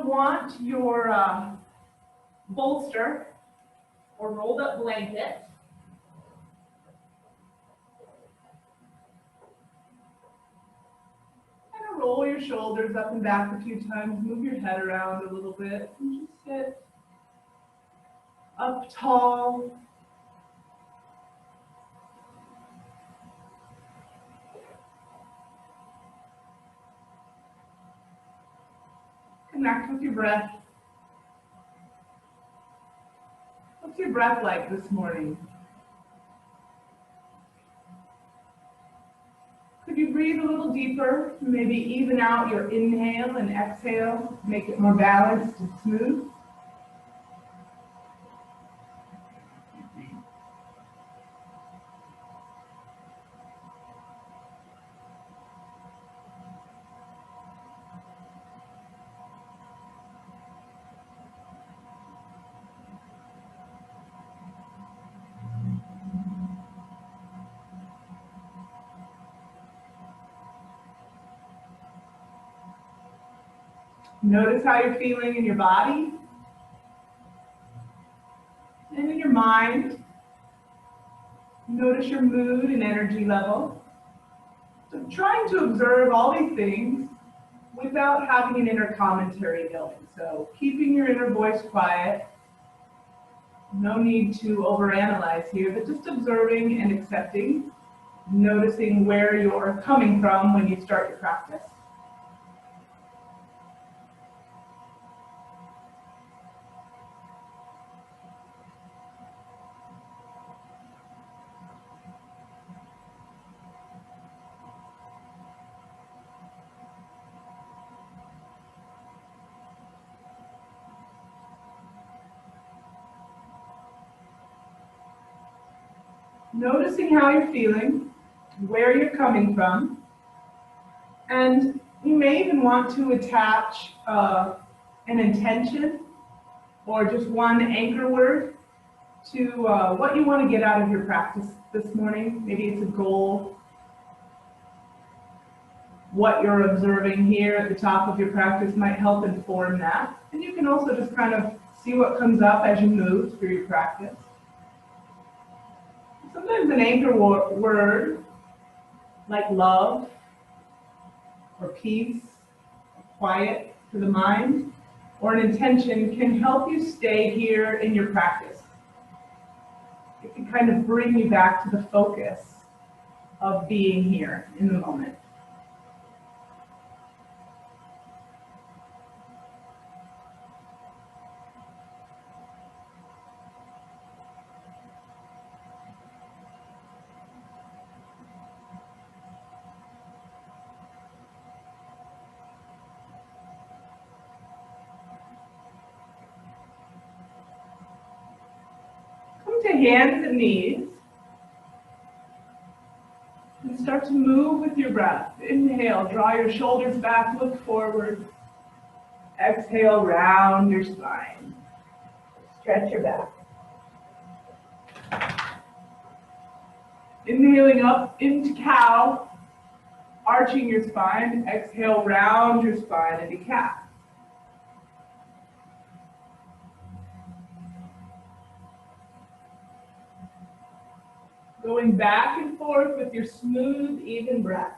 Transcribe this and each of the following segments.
to want your bolster or rolled up blanket. Kind of roll your shoulders up and back a few times, move your head around a little bit, and just sit up tall. Connect with your breath. What's your breath like this morning? Could you breathe a little deeper? Maybe even out your inhale and exhale, make it more balanced and smooth. Notice how you're feeling in your body and in your mind. Notice your mood and energy level. So trying to observe all these things without having an inner commentary going. So keeping your inner voice quiet. No need to overanalyze here, but just observing and accepting, noticing where you're coming from when you start your practice. Noticing how you're feeling, where you're coming from, and you may even want to attach an intention or just one anchor word to what you want to get out of your practice this morning. Maybe it's a goal, what you're observing here at the top of your practice might help inform that. And you can also just kind of see what comes up as you move through your practice. Sometimes an anchor word like love or peace, or quiet for the mind, or an intention can help you stay here in your practice. It can kind of bring you back to the focus of being here in the moment. To hands and knees, and start to move with your breath. Inhale, draw your shoulders back, look forward. Exhale, round your spine. Stretch your back. Inhaling up into cow, arching your spine. Exhale, round your spine into cat. Going back and forth with your smooth, even breath.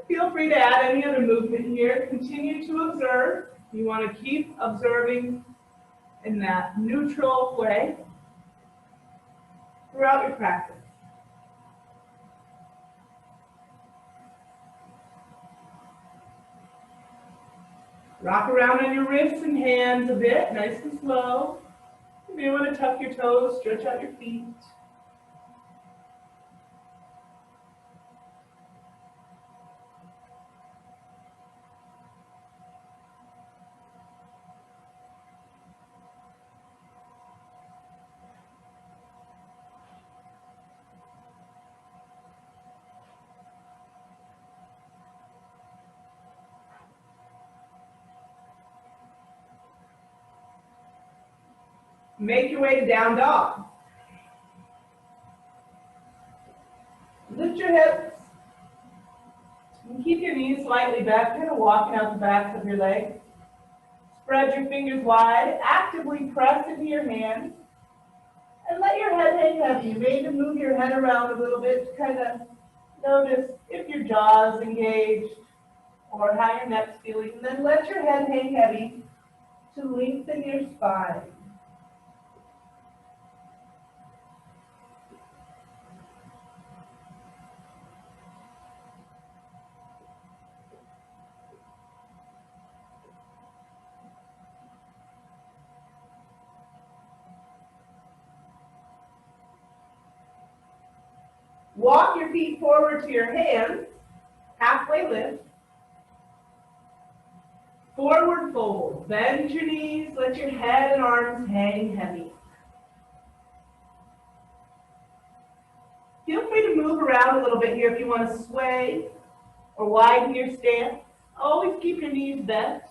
Feel free to add any other movement here. Continue to observe. You want to keep observing in that neutral way throughout your practice. Rock around on your wrists and hands a bit, nice and slow. You may want to tuck your toes, stretch out your feet. Make your way to down dog. Lift your hips. And keep your knees slightly back, kind of walking out the backs of your legs. Spread your fingers wide. Actively press into your hands. And let your head hang heavy. You may even move your head around a little bit to kind of notice if your jaw is engaged or how your neck's feeling. And then let your head hang heavy to lengthen your spine. Walk your feet forward to your hands, halfway lift. Forward fold, bend your knees, let your head and arms hang heavy. Feel free to move around a little bit here if you want to sway or widen your stance. Always keep your knees bent.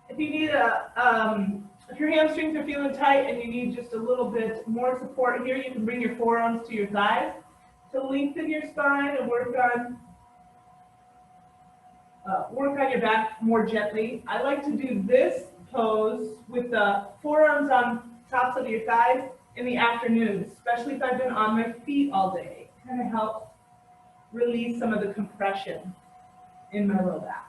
If you need if your hamstrings are feeling tight and you need just a little bit more support here, you can bring your forearms to your thighs to lengthen your spine and work on your back more gently. I like to do this pose with the forearms on tops of your thighs in the afternoon, especially if I've been on my feet all day. It kind of helps release some of the compression in my low back.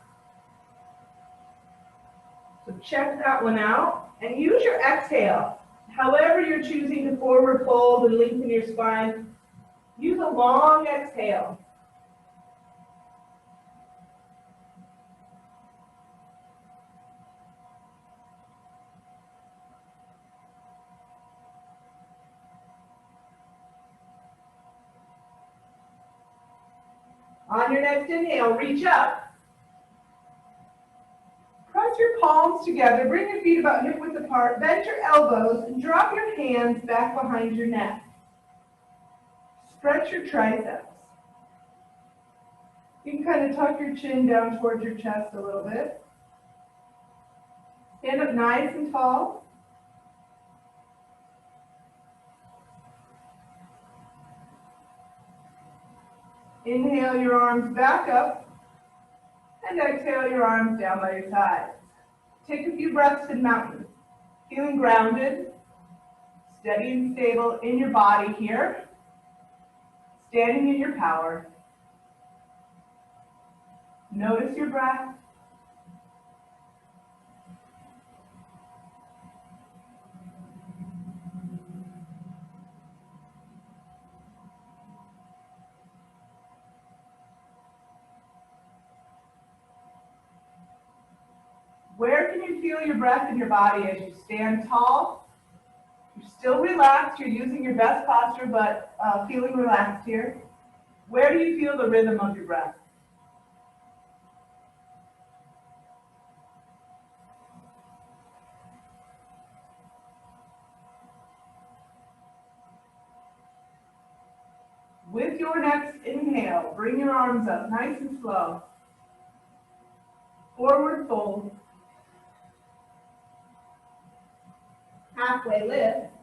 So check that one out and use your exhale. However you're choosing to forward fold and lengthen your spine, use a long exhale. On your next inhale, reach up. Press your palms together, bring your feet about hip width apart, bend your elbows, and drop your hands back behind your neck. Stretch your triceps. You can kind of tuck your chin down towards your chest a little bit. Stand up nice and tall. Inhale your arms back up, and exhale your arms down by your sides. Take a few breaths in mountain. Feeling grounded, steady and stable in your body here. Standing in your power. Notice your breath. Where can you feel your breath in your body as you stand tall? You're still relaxed, you're using your best posture, but feeling relaxed here. Where do you feel the rhythm of your breath? With your next inhale, bring your arms up nice and slow. Forward fold. Halfway lift.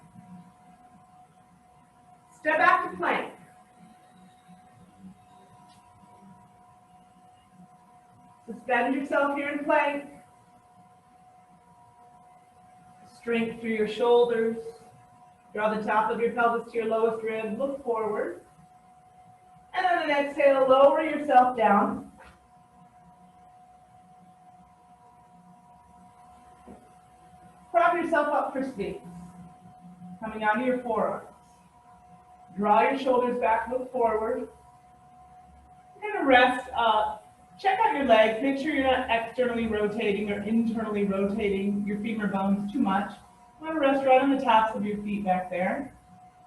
Step back to plank. Suspend yourself here in plank. Strength through your shoulders. Draw the top of your pelvis to your lowest rib. Look forward. And on an exhale, lower yourself down. Prop yourself up for Sphinx. Coming onto your forearms. Draw your shoulders back, look forward. You're going to rest. Check out your legs. Make sure you're not externally rotating or internally rotating your femur bones too much. You want to rest right on the tops of your feet back there.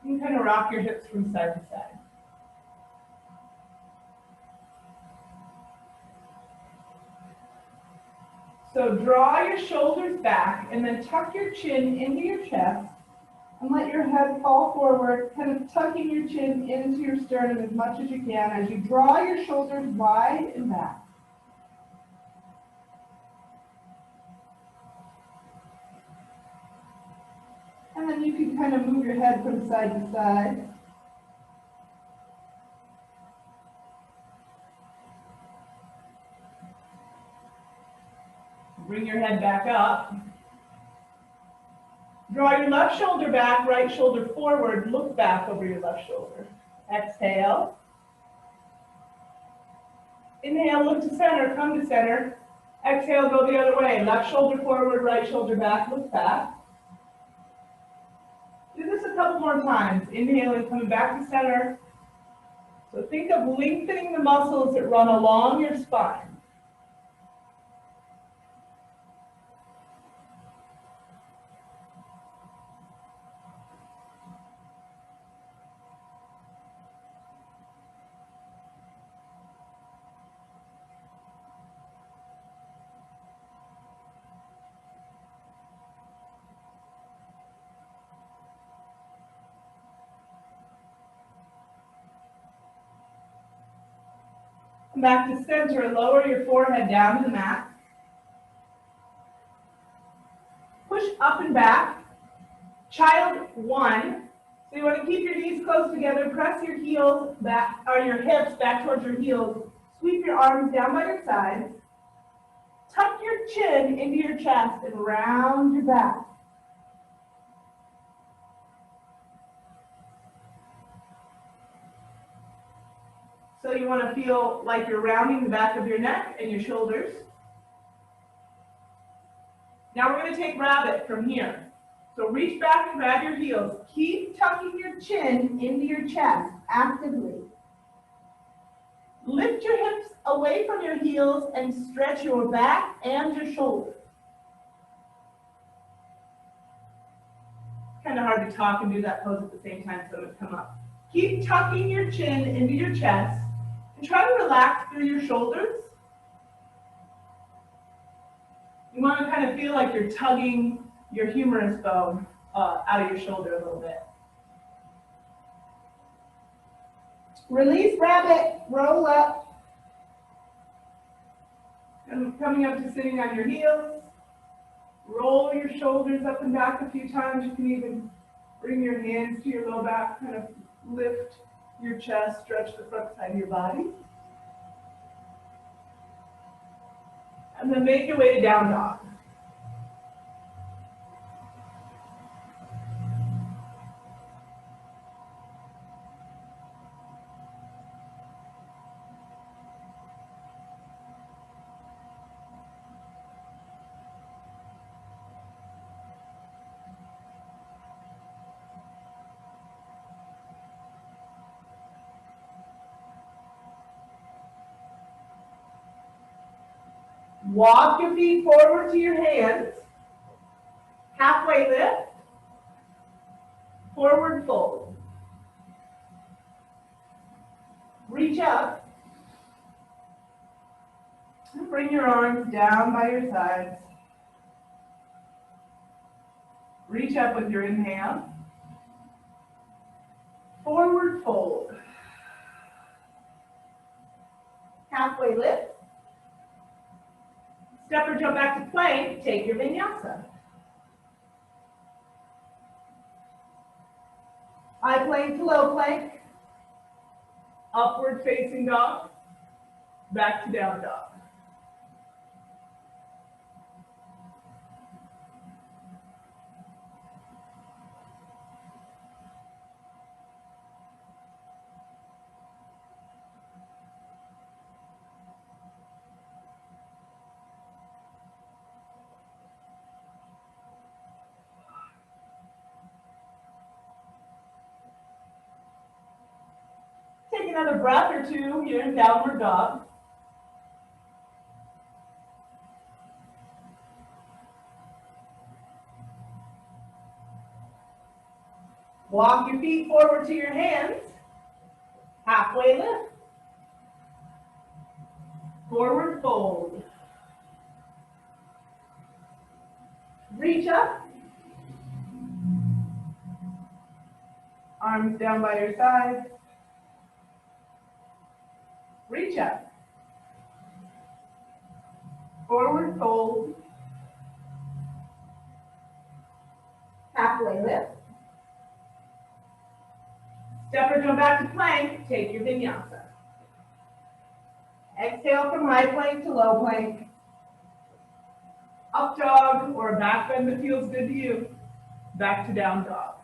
You can kind of rock your hips from side to side. So draw your shoulders back and then tuck your chin into your chest and let your head fall forward, kind of tucking your chin into your sternum as much as you can as you draw your shoulders wide and back. And then you can kind of move your head from side to side. Bring your head back up. Draw your left shoulder back, right shoulder forward. Look back over your left shoulder. Exhale. Inhale, look to center, come to center. Exhale, go the other way. Left shoulder forward, right shoulder back, look back. Do this a couple more times. Inhaling, coming back to center. So think of lengthening the muscles that run along your spine. Come back to center, lower your forehead down to the mat. Push up and back. Child one. So you want to keep your knees close together, press your heels back, or your hips back towards your heels. Sweep your arms down by your sides. Tuck your chin into your chest and round your back. So you want to feel like you're rounding the back of your neck and your shoulders. Now we're going to take rabbit from here. So reach back and grab your heels. Keep tucking your chin into your chest actively. Lift your hips away from your heels and stretch your back and your shoulders. Kind of hard to talk and do that pose at the same time, so I'm going to come up. Keep tucking your chin into your chest and try to relax through your shoulders. You want to kind of feel like you're tugging your humerus bone out of your shoulder a little bit. Release rabbit, roll up. And coming up to sitting on your heels. Roll your shoulders up and back a few times. You can even bring your hands to your low back, kind of lift your chest, stretch the front side of your body. And then make your way to down dog. Walk your feet forward to your hands. Halfway lift. Forward fold. Reach up. And bring your arms down by your sides. Reach up with your inhale. Forward fold. Halfway lift. Step or jump back to plank, take your vinyasa. High plank to low plank. Upward facing dog. Back to down dog. Take another breath or two here in downward dog. Walk your feet forward to your hands. Halfway lift. Forward fold. Reach up. Arms down by your sides. Reach up. Forward fold. Halfway lift. Step or jump back to plank, take your vinyasa. Exhale from high plank to low plank. Up dog or a back bend that feels good to you. Back to down dog.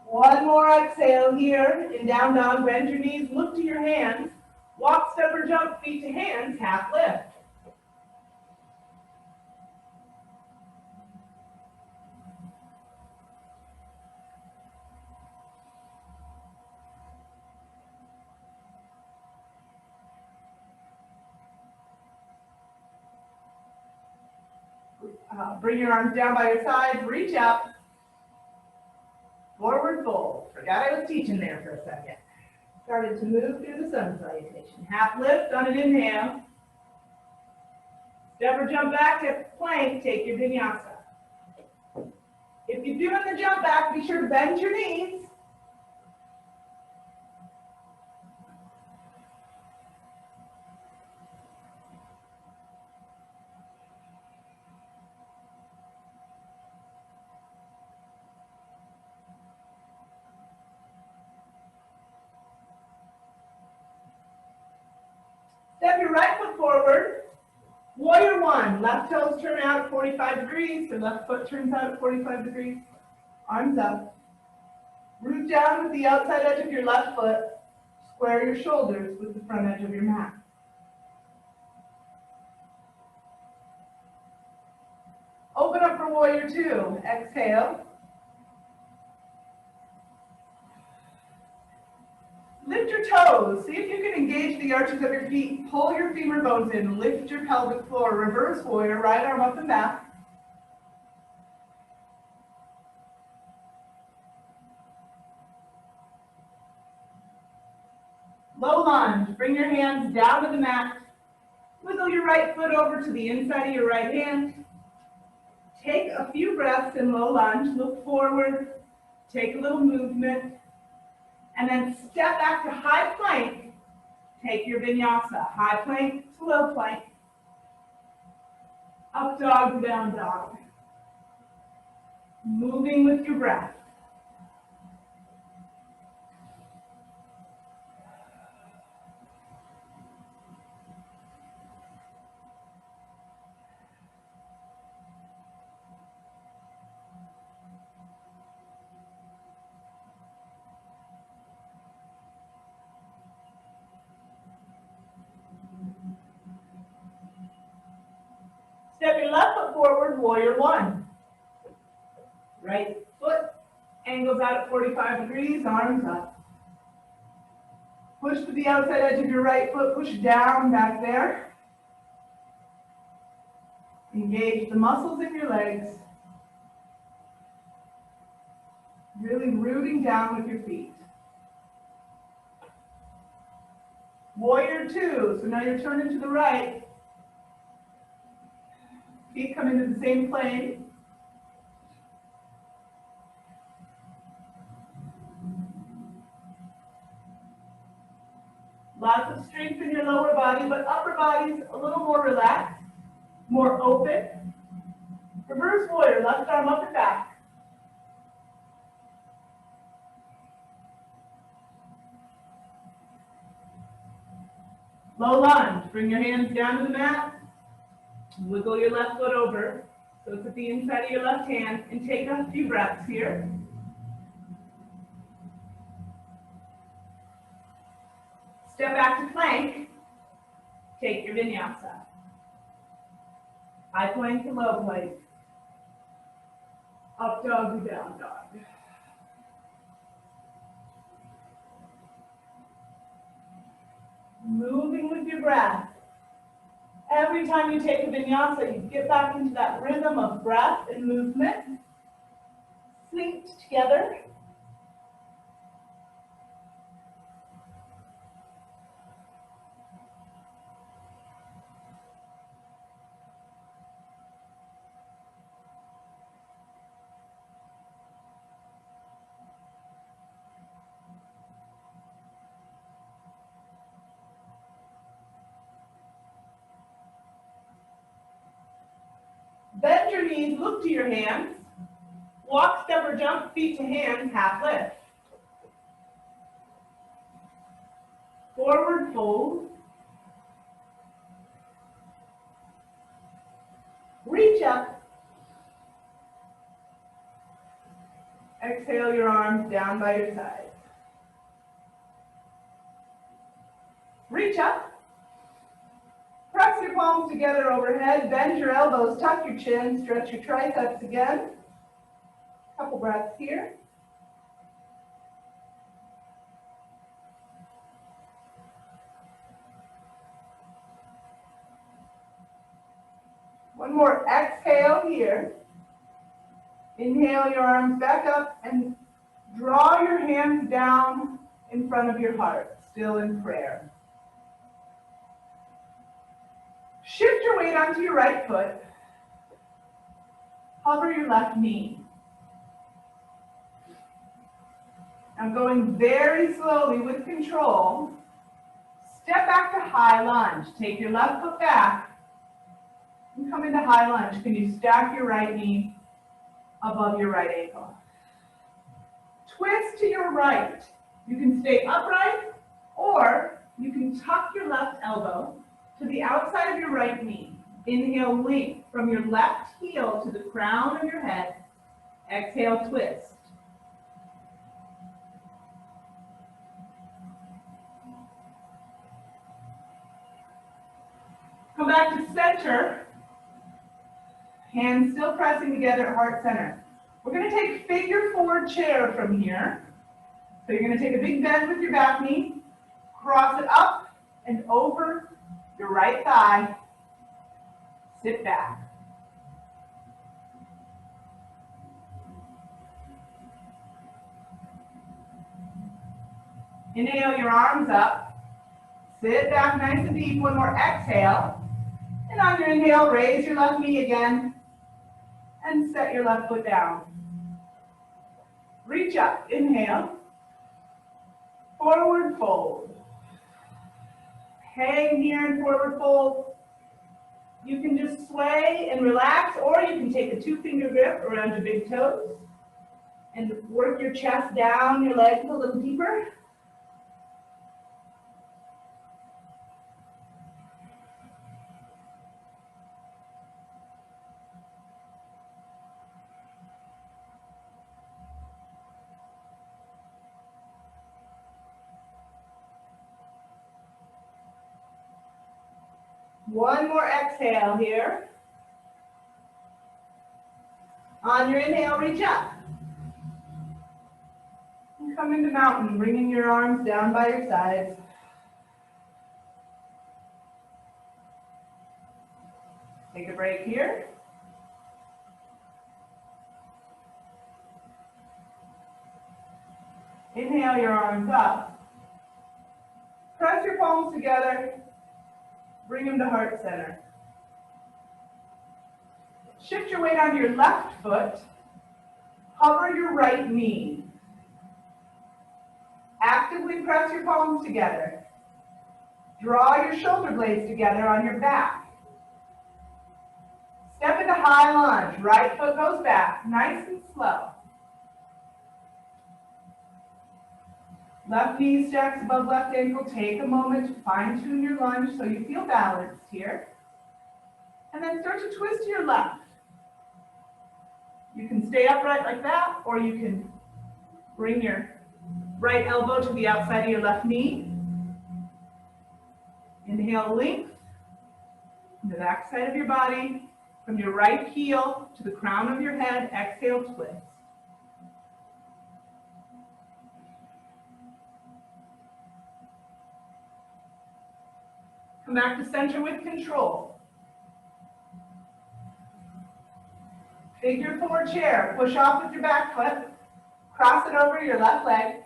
One more exhale here. In down dog, bend your knees, look to your hands. Walk, step, or jump, feet to hands, half lift. Bring your arms down by your sides, reach up. Forward fold. Forgot I was teaching there for a second. Started to move through the sun salutation. Half lift on an inhale. Step or jump back to plank, take your vinyasa. If you're doing the jump back, be sure to bend your knees. Step your right foot forward. Warrior one. Left toes turn out at 45 degrees. So left foot turns out at 45 degrees. Arms up. Root down with the outside edge of your left foot. Square your shoulders with the front edge of your mat. Open up for warrior two. Exhale. Lift your toes. See if you can engage the arches of your feet. Pull your femur bones in. Lift your pelvic floor. Reverse warrior. Right arm up and back. Low lunge. Bring your hands down to the mat. Wiggle your right foot over to the inside of your right hand. Take a few breaths in low lunge. Look forward. Take a little movement. And then step back to high plank. Take your vinyasa. High plank to low plank. Up dog to down dog. Moving with your breath. Step your left foot forward, warrior one. Right foot angles out at 45 degrees, arms up. Push to the outside edge of your right foot, push down back there. Engage the muscles in your legs. Really rooting down with your feet. Warrior two, so now you're turning to the right. Feet come into the same plane. Lots of strength in your lower body, but upper body's a little more relaxed, more open. Reverse warrior, left arm up and back. Low lunge, bring your hands down to the mat. Wiggle your left foot over, so it's at the inside of your left hand, and take a few breaths here. Step back to plank. Take your vinyasa. High plank to low plank. Up dog to down dog. Moving with your breath. Every time you take a vinyasa, you get back into that rhythm of breath and movement. Synced together. knees, look to your hands. Walk, step, or jump, feet to hands, half lift. Forward fold. Reach up. Exhale your arms down by your sides. Reach up. Press your palms together overhead. Bend your elbows, tuck your chin, stretch your triceps again. Couple breaths here. One more exhale here. Inhale your arms back up and draw your hands down in front of your heart, still in prayer. Shift your weight onto your right foot. Hover your left knee. Now going very slowly with control, step back to high lunge. Take your left foot back and come into high lunge. Can you stack your right knee above your right ankle? Twist to your right. You can stay upright or you can tuck your left elbow to the outside of your right knee. Inhale, link from your left heel to the crown of your head. Exhale, twist. Come back to center. Hands still pressing together at heart center. We're going to take figure four chair from here. So you're going to take a big bend with your back knee, cross it up and over your right thigh. Sit back. Inhale your arms up. Sit back nice and deep. One more exhale. And on your inhale, raise your left knee again and set your left foot down. Reach up. Inhale. Forward fold. Hang here in forward fold. You can just sway and relax, or you can take a two-finger grip around your big toes and work your chest down, your legs a little deeper. One more exhale here. On your inhale, reach up. And come into mountain, bringing your arms down by your sides. Take a break here. Inhale your arms up. Press your palms together. Bring them to heart center. Shift your weight onto your left foot. Hover your right knee. Actively press your palms together. Draw your shoulder blades together on your back. Step into high lunge. Right foot goes back, nice and slow. Left knee stacks above left ankle. Take a moment to fine-tune your lunge so you feel balanced here. And then start to twist to your left. You can stay upright like that, or you can bring your right elbow to the outside of your left knee. Inhale, length from the back side of your body. From your right heel to the crown of your head, exhale, twist. Come back to center with control. Figure four chair. Push off with your back foot. Cross it over your left leg.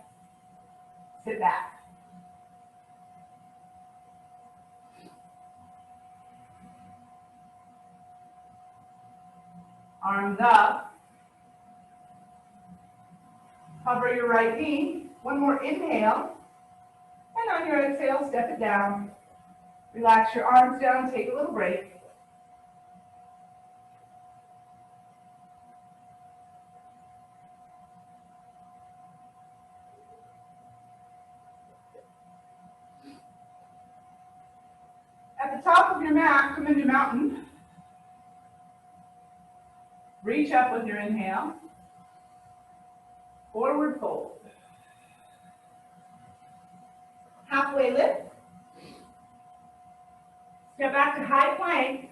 Sit back. Arms up. Cover your right knee. One more inhale. And on your exhale, step it down. Relax your arms down, take a little break. of your mat, come into mountain. Reach up with your inhale. Forward fold. Halfway lift. Step back to high plank.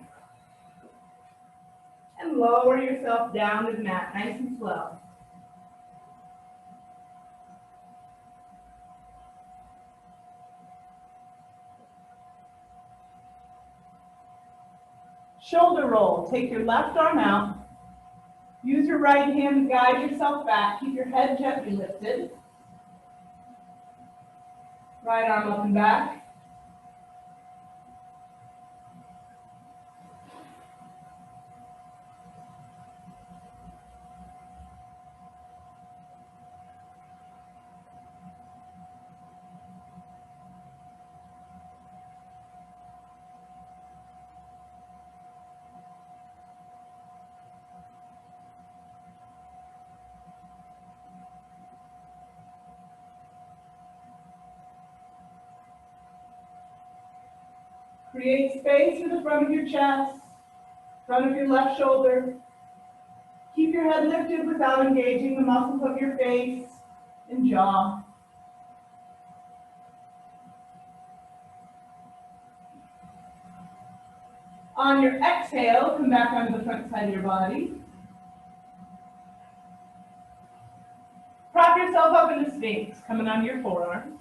And lower yourself down to the mat, nice and slow. Shoulder roll. Take your left arm out. Use your right hand to guide yourself back. Keep your head gently lifted. Right arm up and back. Create space in the front of your chest, front of your left shoulder. Keep your head lifted without engaging the muscles of your face and jaw. On your exhale, come back onto the front side of your body. Prop yourself up into Sphinx, coming onto your forearms.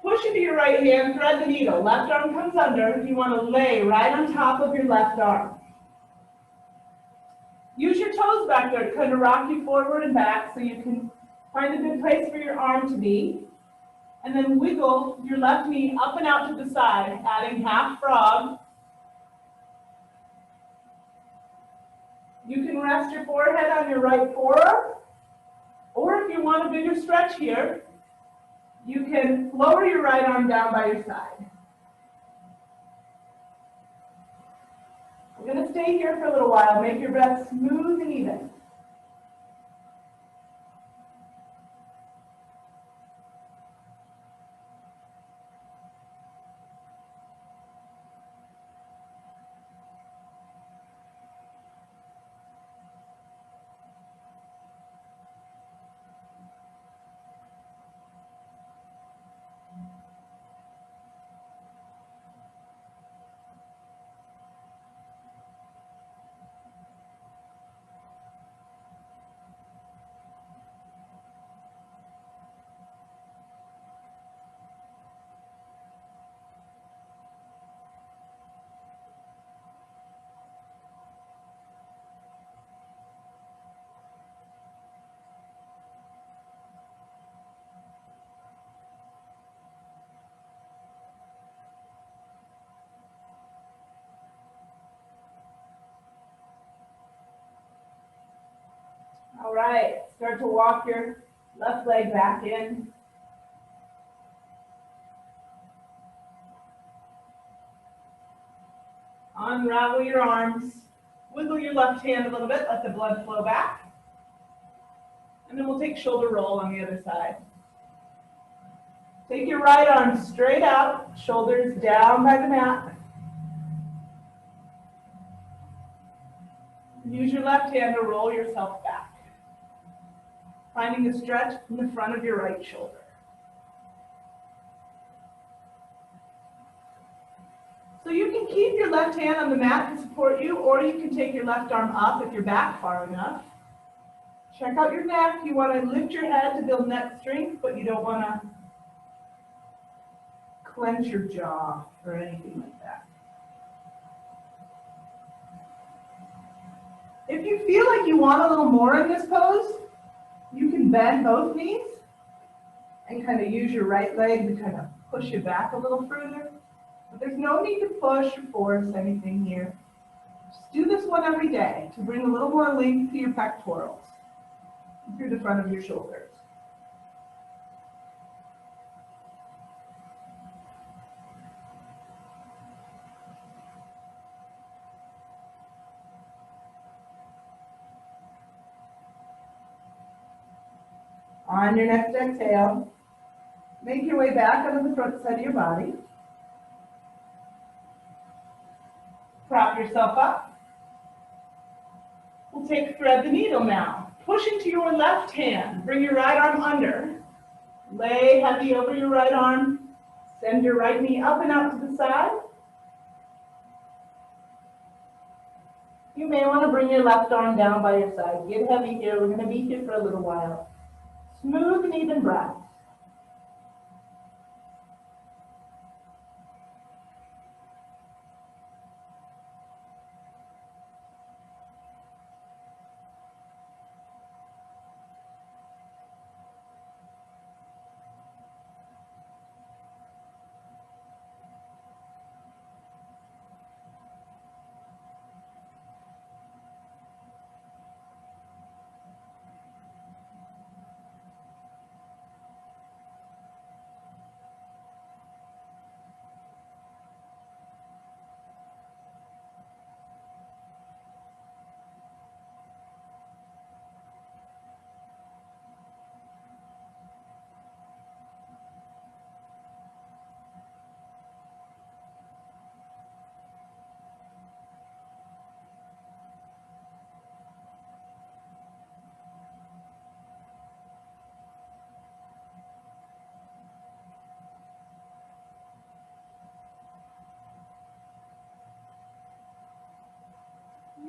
Push into your right hand, thread the needle. Left arm comes under. You want to lay right on top of your left arm. Use your toes back there to kind of rock you forward and back so you can find a good place for your arm to be. And then wiggle your left knee up and out to the side, adding half frog. You can rest your forehead on your right forearm, or if you want a bigger stretch here, you can lower your right arm down by your side. We're going to stay here for a little while. Make your breath smooth and even. All right, start to walk your left leg back in. Unravel your arms. Wiggle your left hand a little bit, let the blood flow back. And then we'll take shoulder roll on the other side. Take your right arm straight out, shoulders down by the mat. Use your left hand to roll yourself back, finding a stretch in the front of your right shoulder. So you can keep your left hand on the mat to support you, or you can take your left arm up if you're back far enough. Check out your neck. You want to lift your head to build neck strength, but you don't want to clench your jaw or anything like that. If you feel like you want a little more in this pose, you can bend both knees and kind of use your right leg to kind of push you back a little further. But there's no need to push or force anything here. Just do this one every day to bring a little more length to your pectorals and through the front of your shoulders. On your next exhale, make your way back onto the front side of your body. Prop yourself up. We'll take thread the needle now. Push into your left hand. Bring your right arm under. Lay heavy over your right arm. Send your right knee up and out to the side. You may want to bring your left arm down by your side. Get heavy here. We're going to be here for a little while. Smooth and even breath.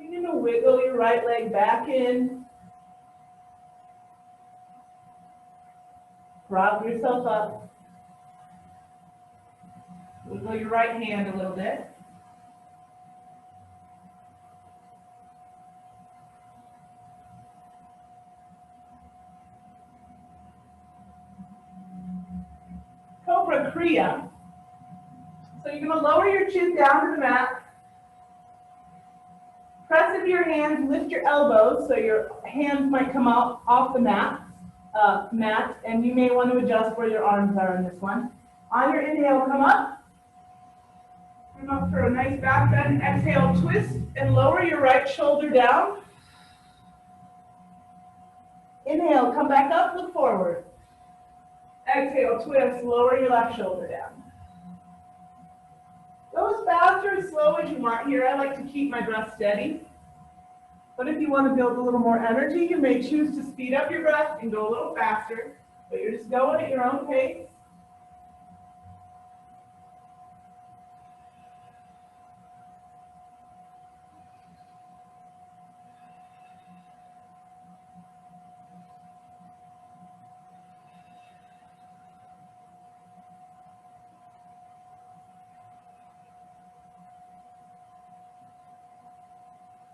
You're going to wiggle your right leg back in. Prop yourself up. Wiggle your right hand a little bit. Cobra Kriya. So you're going to lower your chin down to the mat. Press into your hands, lift your elbows so your hands might come out off the mat, and you may want to adjust where your arms are in this one. On your inhale, come up. Come up for a nice back bend. Exhale, twist and lower your right shoulder down. Inhale, come back up, look forward. Exhale, twist, lower your left shoulder down. Go as fast or as slow as you want here. I like to keep my breath steady. But if you want to build a little more energy, you may choose to speed up your breath and go a little faster. But you're just going at your own pace.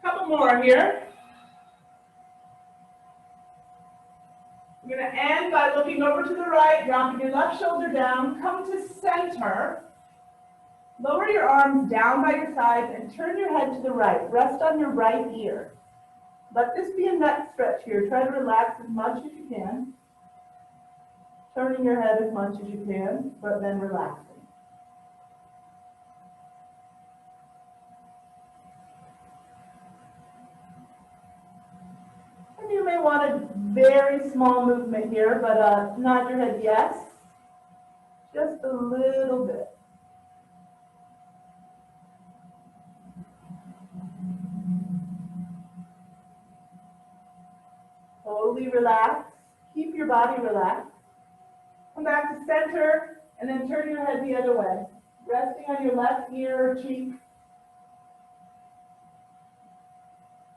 Couple more here. We're going to end by looking over to the right, dropping your left shoulder down, come to center. Lower your arms down by your sides and turn your head to the right. Rest on your right ear. Let this be a neck stretch here. Try to relax as much as you can. Turning your head as much as you can, but then relaxing. And you may want a very small movement here, but nod your head yes. Just a little bit. Totally relax. Keep your body relaxed. Come back to center and then turn your head the other way. Resting on your left ear or cheek.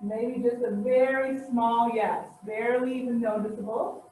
Maybe just a very small yes, barely even noticeable.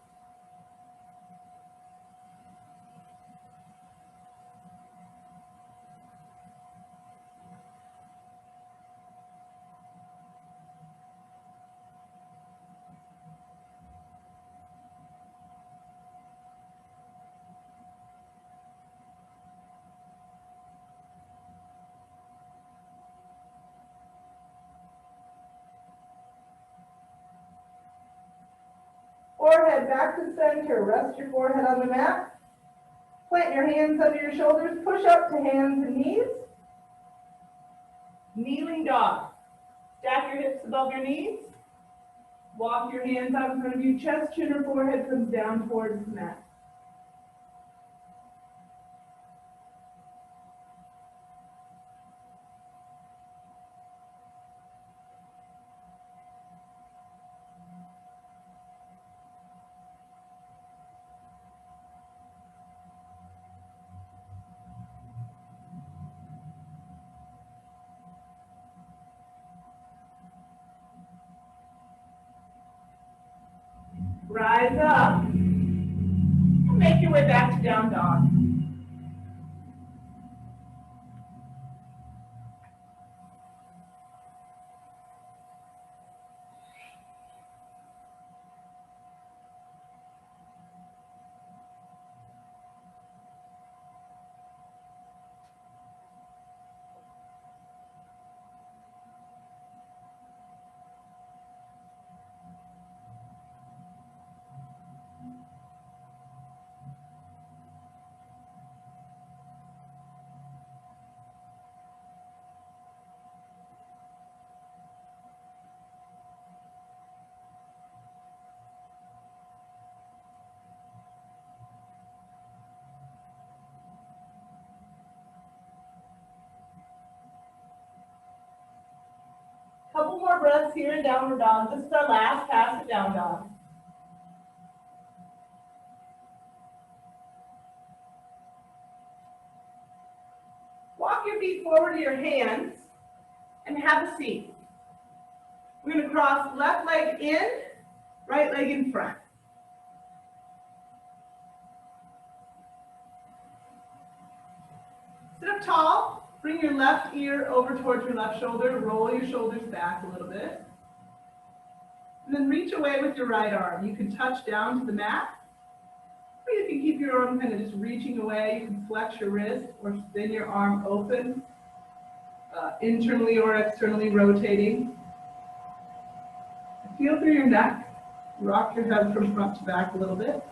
Forehead back to center. Rest your forehead on the mat. Plant your hands under your shoulders. Push up to hands and knees. Kneeling dog. Stack your hips above your knees. Walk your hands out in front of you. Chest, chin, or forehead comes down towards the mat. Rise up and make your way back to down dog. Couple more breaths here in downward dog. This is our last pass to down dog. Walk your feet forward to your hands and have a seat. We're going to cross left leg in, right leg in front. Sit up tall. Bring your left ear over towards your left shoulder. Roll your shoulders back a little bit. And then reach away with your right arm. You can touch down to the mat, or you can keep your arm kind of just reaching away. You can flex your wrist or spin your arm open, internally or externally rotating. Feel through your neck. Rock your head from front to back a little bit.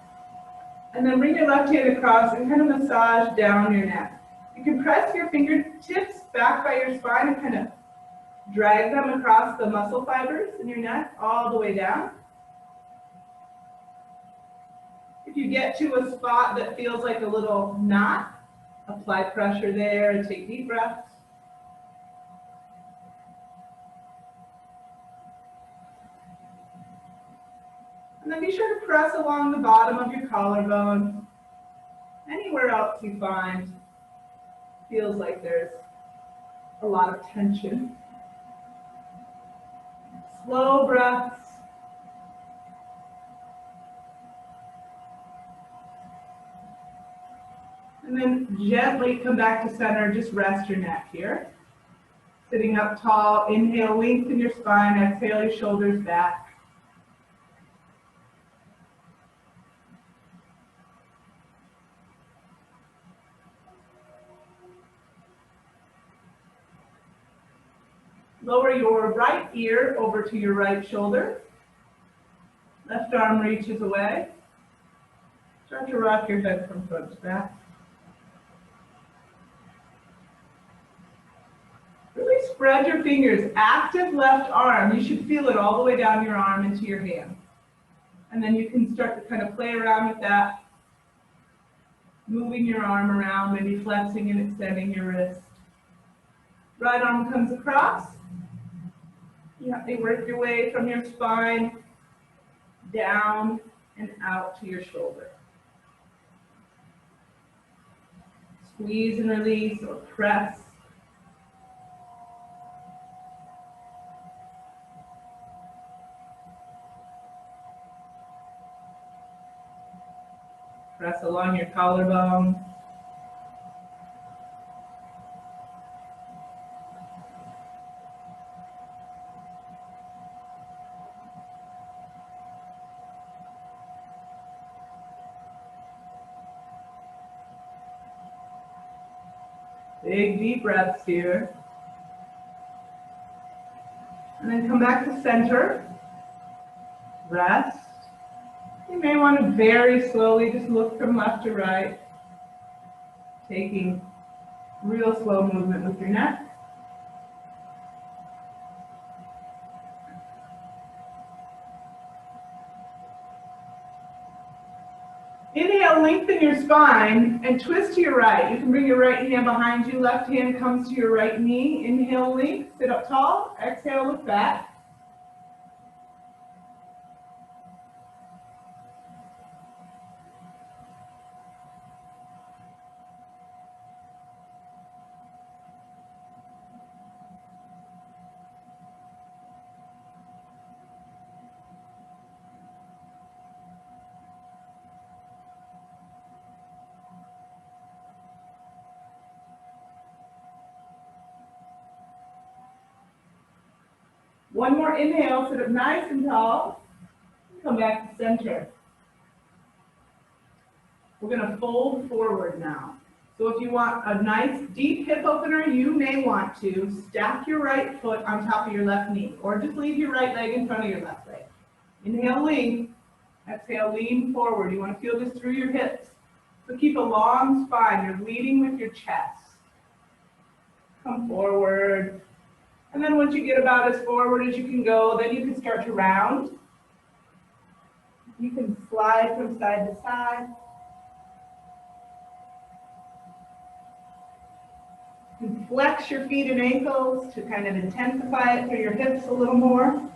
And then bring your left hand across and kind of massage down your neck. You can press your fingertips back by your spine and kind of drag them across the muscle fibers in your neck all the way down. If you get to a spot that feels like a little knot, apply pressure there and take deep breaths. And then be sure to press along the bottom of your collarbone. Anywhere else you find feels like there's a lot of tension. Slow breaths. And then gently come back to center. Just rest your neck here. Sitting up tall. Inhale, lengthen your spine. Exhale, your shoulders back. Lower your right ear over to your right shoulder. Left arm reaches away. Start to rock your head from front to back. Really spread your fingers. Active left arm. You should feel it all the way down your arm into your hand. And then you can start to kind of play around with that. Moving your arm around, maybe flexing and extending your wrist. Right arm comes across. You have to work your way from your spine down and out to your shoulder. Squeeze and release or press. Press along your collarbone. Big deep breaths here. And then come back to center. Rest. You may want to very slowly just look from left to right, taking real slow movement with your neck. Inhale, lengthen your spine and twist to your right. You can bring your right hand behind you, left hand comes to your right knee. Inhale, length, sit up tall. Exhale, look back. One more inhale, sit up nice and tall. Come back to center. We're going to fold forward now. So if you want a nice deep hip opener, you may want to stack your right foot on top of your left knee, or just leave your right leg in front of your left leg. Inhale, lean. Exhale, lean forward. You want to feel this through your hips. So keep a long spine. You're leading with your chest. Come forward. And then once you get about as forward as you can go, then you can start to round. You can slide from side to side. You can flex your feet and ankles to kind of intensify it through your hips a little more.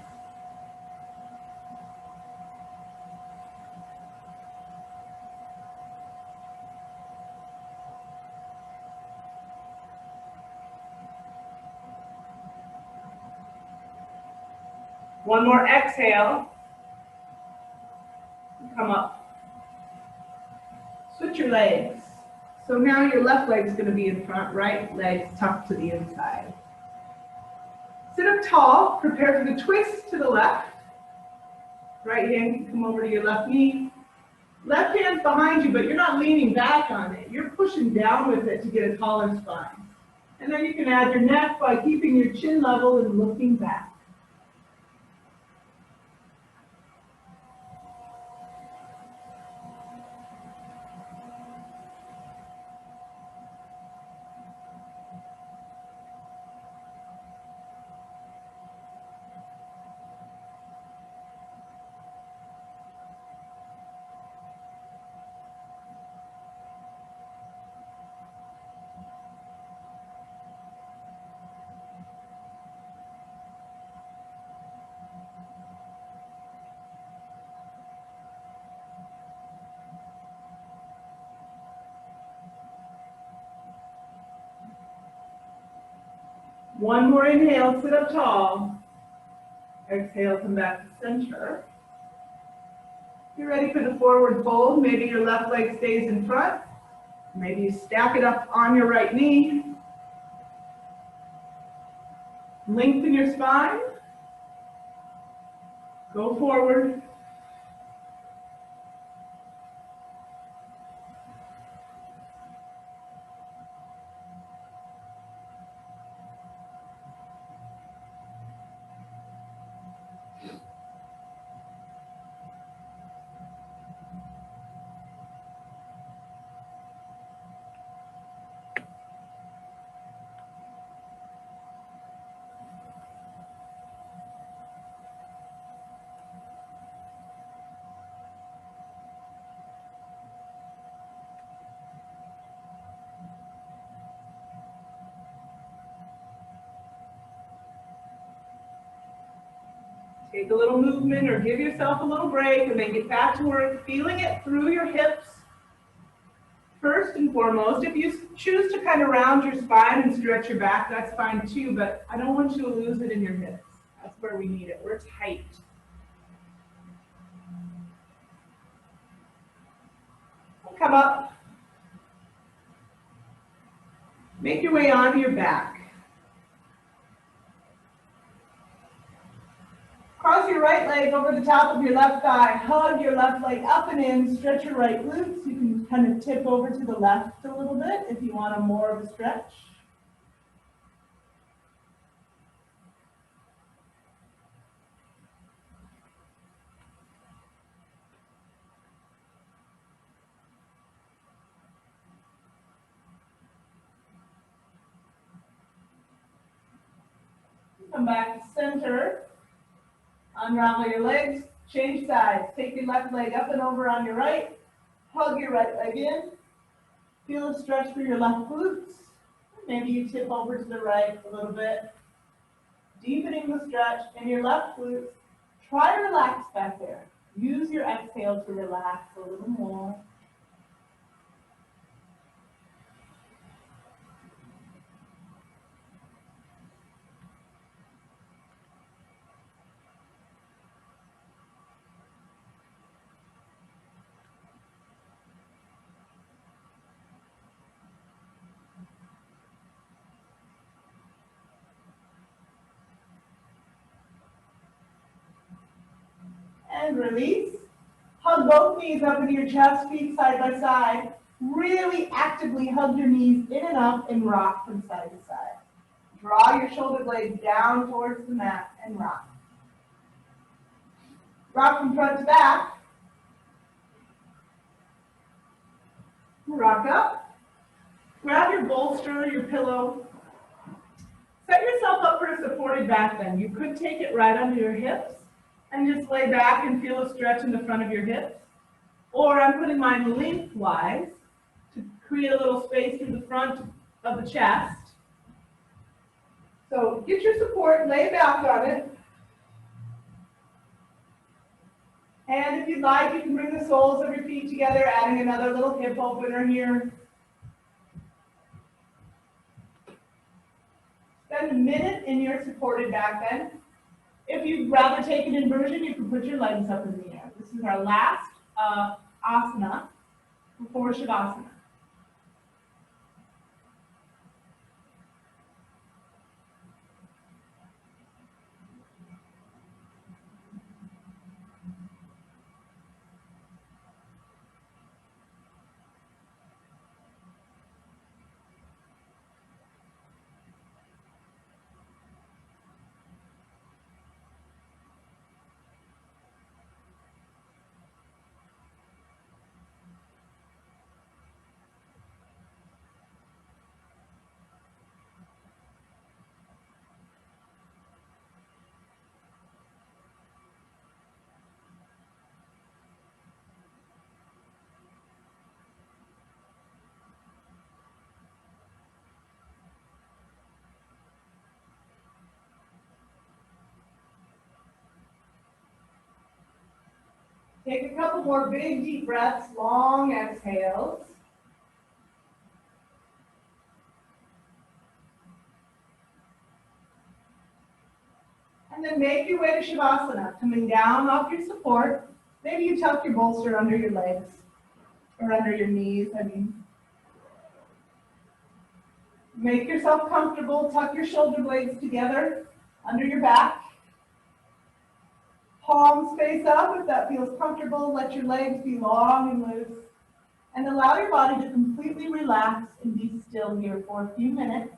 One more exhale. Come up. Switch your legs. So now your left leg is going to be in front, right leg tucked to the inside. Sit up tall, prepare for the twist to the left. Right hand can come over to your left knee. Left hand's behind you, but you're not leaning back on it. You're pushing down with it to get a taller spine. And then you can add your neck by keeping your chin level and looking back. One more inhale, sit up tall. Exhale, come back to center. You're ready for the forward fold. Maybe your left leg stays in front. Maybe you stack it up on your right knee. Lengthen your spine. Go forward. Take a little movement or give yourself a little break and then get back to work, feeling it through your hips. First and foremost, if you choose to kind of round your spine and stretch your back, that's fine too, but I don't want you to lose it in your hips. That's where we need it. We're tight. Come up. Make your way onto your back. Cross your right leg over the top of your left thigh. Hug your left leg up and in. Stretch your right glutes. You can kind of tip over to the left a little bit if you want a more of a stretch. Come back to center. Unravel your legs, change sides. Take your left leg up and over on your right. Hug your right leg in. Feel a stretch through your left glutes. Maybe you tip over to the right a little bit. Deepening the stretch in your left glutes. Try to relax back there. Use your exhale to relax a little more. and release. Hug both knees up into your chest, feet side by side. Really actively hug your knees in and up and rock from side to side. Draw your shoulder blades down towards the mat and rock. Rock from front to back. Rock up. Grab your bolster, your pillow. Set yourself up for a supported back bend. You could take it right under your hips and just lay back and feel a stretch in the front of your hips. Or I'm putting mine lengthwise to create a little space through the front of the chest. So get your support, lay back on it. And if you'd like, you can bring the soles of your feet together, adding another little hip opener here. Spend a minute in your supported back bend. If you'd rather take an inversion, you can put your legs up in the air. This is our last asana before Shavasana. Take a couple more big deep breaths, long exhales. And then make your way to Shavasana, coming down off your support. Maybe you tuck your bolster under your legs or under your knees, Make yourself comfortable, tuck your shoulder blades together under your back. Palms face up if that feels comfortable. Let your legs be long and loose. And allow your body to completely relax and be still here for a few minutes.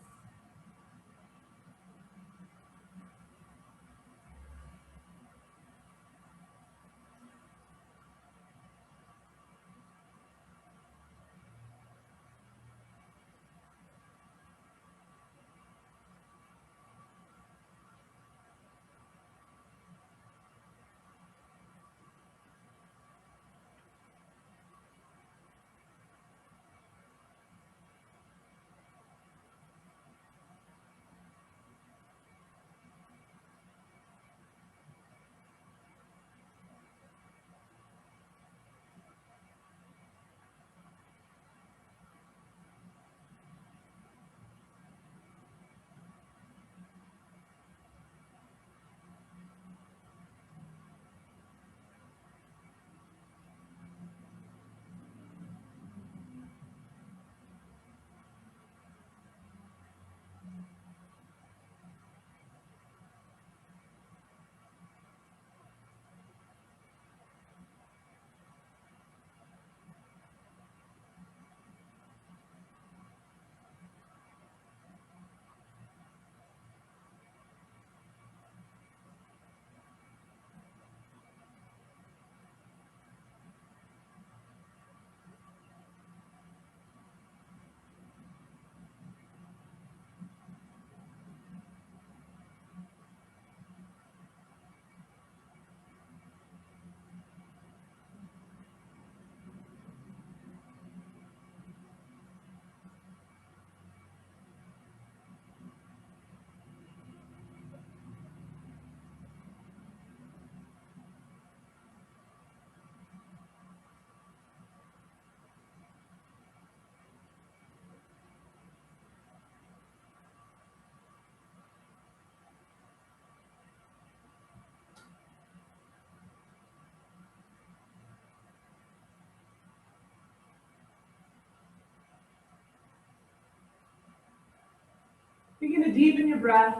Begin to deepen your breath.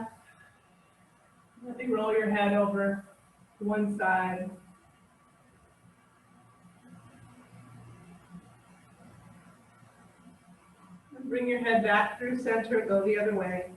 Let me roll your head over to one side. Bring your head back through center, go the other way.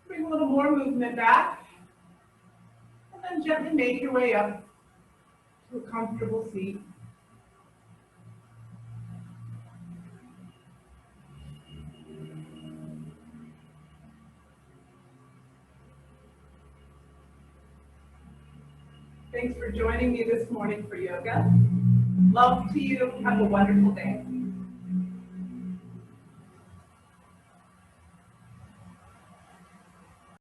Bring a little more movement back, and then gently make your way up to a comfortable seat. Thanks for joining me this morning for yoga. Love to you. Have a wonderful day.